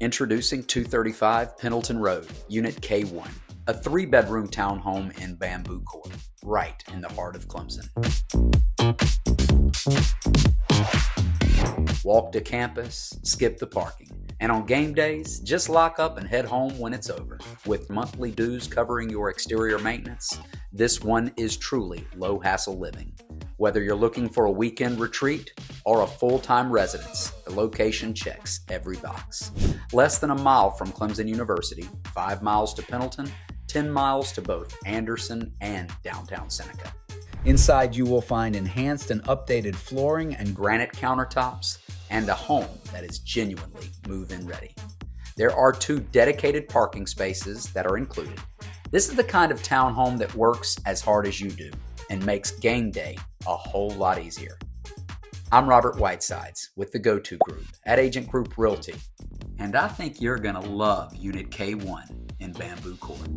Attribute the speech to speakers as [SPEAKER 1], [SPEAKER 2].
[SPEAKER 1] Introducing 235 Pendleton Road, Unit K-1, a 3-bedroom townhome in Bamboo Court, right in the heart of Clemson. Walk to campus, skip the parking, and on game days, just lock up and head home when it's over. With monthly dues covering your exterior maintenance, this one is truly low-hassle living. Whether you're looking for a weekend retreat or a full-time residence, the location checks every box. Less than a mile from Clemson University, 5 miles to Pendleton, 10 miles to both Anderson and downtown Seneca. Inside you will find enhanced and updated flooring and granite countertops and a home that is genuinely move-in ready. There are 2 dedicated parking spaces that are included. This is the kind of townhome that works as hard as you do and makes game day a whole lot easier. I'm Robert Whitesides with the Go-To Group at Agent Group Realty, and I think you're gonna love Unit K-1 in Bamboo Court.